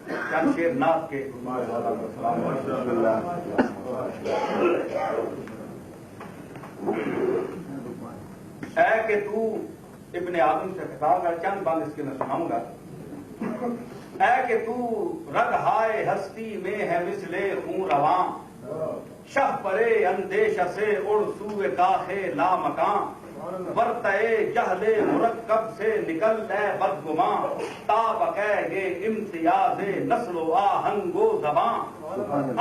چند شیر نعت کے اے کہ تو ابن آدم سے خطاب ہے، چند بند اس کے میں سناؤں گا. اے کہ تو رگ ہائے ہستی میں ہے مثل خون رواں، شہ پرے اندیش سے اڑ سوئے کاخے لا مکان، ورتئے جہل مرکب سے نکل اے بدگماں، تابقے یہ امتیاز نسل و آہنگ و زباں،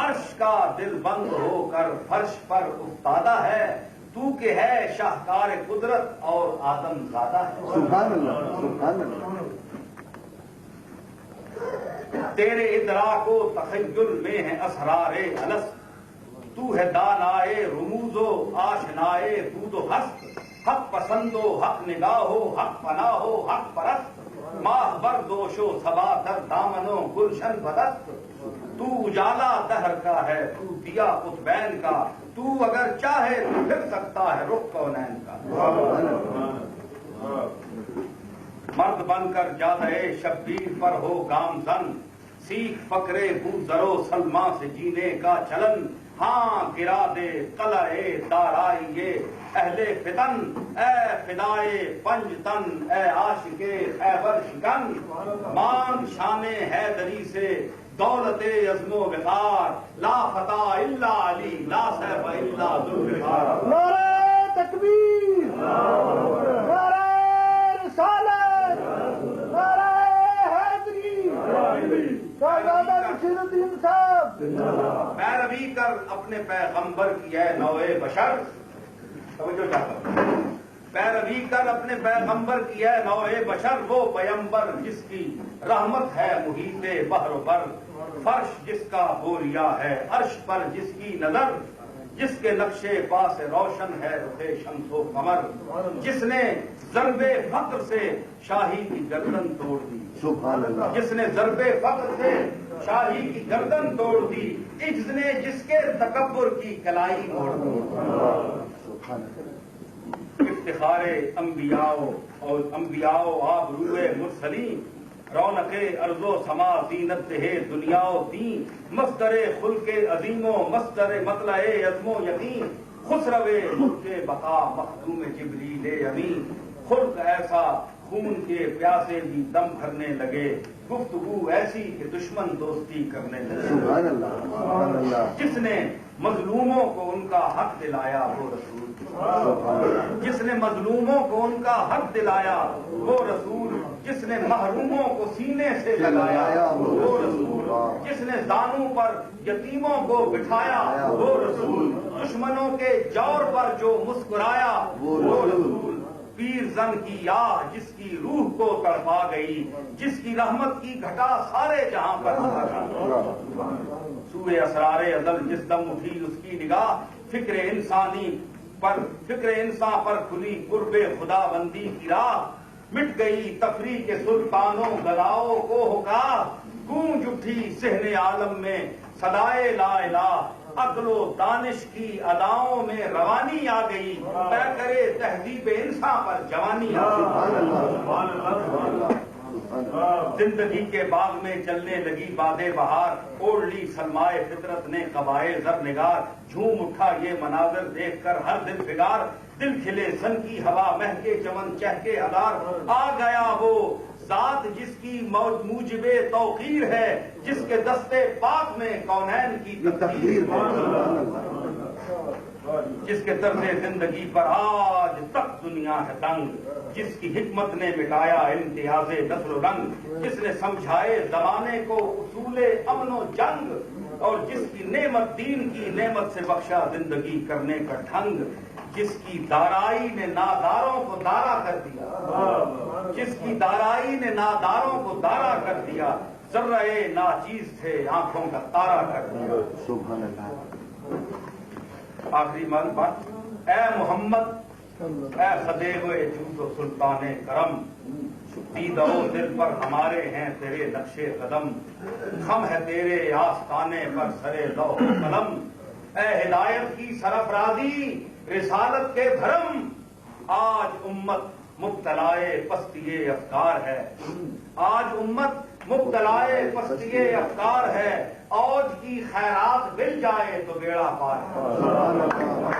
عرش کا دل بند ہو کر فرش پر افتادہ ہے، تو کہ ہے شاہکار قدرت اور آدم زادہ ہے. سبحان اللہ سبحان اللہ. تیرے ادراک و تخیل میں ہے اسرار الست، تو ہے دانائے رموز و آشنائے دود و ہست، حق پسند و حق نگاہ و حق پناہ و حق پرست، ماہ بردوش و صبا در دامن و گلشن بدست، تو اجالا دہر کا ہے تو دیا قطبین کا، تو اگر چاہے تو پھر سکتا ہے رخ کونین کا. مرد بن کر جادے شبیر پر ہو گام زن، سیکھ فقرے بوزرو سلما سے جینے کا چلن، ہاں گرا دے قلعے دارائیے اہل فتن، اے فدائے پنج تن اے عاشقے خیبر شکن، مان شان حیدری سے دولت عزم و وقار، لا فتح الا علی لا سیف الا ذوالفقار. نعرہ تکبیر، نعرہ رسالت، نعرہ حیدری، شہزادہ بشیر الدین صاحب. پیروی کر اپنے پیغمبر کی اے نوع بشر، توجہ چاہتا ہوں، پیروی کر اپنے پیغمبر کی اے نوع بشر، وہ پیمبر جس کی رحمت ہے محیط بحر و بر، فرش جس کا بوریا ہے عرش پر جس کی نظر، جس کے نقشے پاس روشن ہے رخ شمس و قمر، جس نے ضرب فقر سے شاہی کی گردن توڑ دی، سبحان اللہ. جس نے ضرب فقر سے شاہی کی گردن توڑ دی، عجز نے جس کے تکبر کی کلائی موڑ دی. سبحان اللہ. افتخار انبیاء و آبرو مرسلین، رونق ارض و سما زینت ہے دنیا و دین، مصدر خلق عظیم و مصدر مطلع عزم و یقین، خسرو ملک بقا مخدوم جبریل امین، خلق ایسا خون کے پیاسے بھی دم بھرنے لگے، گفتگو ایسی کہ دشمن دوستی کرنے لگے. سبحان اللہ سبحان اللہ. جس نے مظلوموں کو ان کا حق دلایا وہ رسول، جس نے مظلوموں کو ان کا حق دلایا وہ رسول، جس نے محروموں کو سینے سے لگایا وہ رسول، جس نے زانوں پر یتیموں کو بٹھایا وہ رسول، دشمنوں کے جور پر جو مسکرایا وہ رسول، پیر زن کی آہ جس کی روح کو تڑپا گئی، جس کی رحمت کی گھٹا سارے جہاں پر سوئے اسرار ازل جس دم اٹھی اس کی نگاہ، فکر انسان پر کھلی قرب خدا بندی کی راہ، مٹ گئی تفریح کے سلطانوں گلاؤں کو حکا، گونج اٹھی صحن عالم میں صدائے لا الہ، عقل و دانش کی اداؤں میں روانی آ گئی، طے کرے تہذیب انسان پر جوانی آ گئی. زندگی کے باغ میں چلنے لگی باد بہار، اوڑھ لی سلمائے فطرت نے قبائے زر نگار، جھوم اٹھا یہ مناظر دیکھ کر ہر دل فگار، دل کھلے سن کی ہوا مہکے چمن چہکے ہزار، آ گیا وہ ذات جس کی موجب توقیر ہے، جس کے دستے پاک میں کونین کی تقدیر ہے، جس کے طرز زندگی پر آج تک دنیا ہے دنگ، جس کی حکمت نے مٹایا امتیاز نسل و رنگ، جس نے سمجھائے زمانے کو اصول امن و جنگ، اور جس کی نعمت دین کی نعمت سے بخشا زندگی کرنے کا ڈھنگ، جس کی دارائی نے ناداروں کو دارا کر دیا، جس کی دارائی نے ناداروں کو دارا کر دیا، ذرہ ناچیز تھے آنکھوں کا تارا کر دیا. سبحان اللہ. آخری بات، اے محمد اے خدیو جود و سلطان کرم، دیدہ و دل پر ہمارے ہیں تیرے نقش قدم، خم ہے تیرے آستانے پر سرے لوح قلم، اے ہدایت کی سرفرازی رسالت کے دھرم، آج امت مبتلائے پستی افکار ہے، آج امت مبتلائے پستیے افکار ہے، اوج کی خیرات مل جائے تو بیڑا پار ہے۔ سبحان اللہ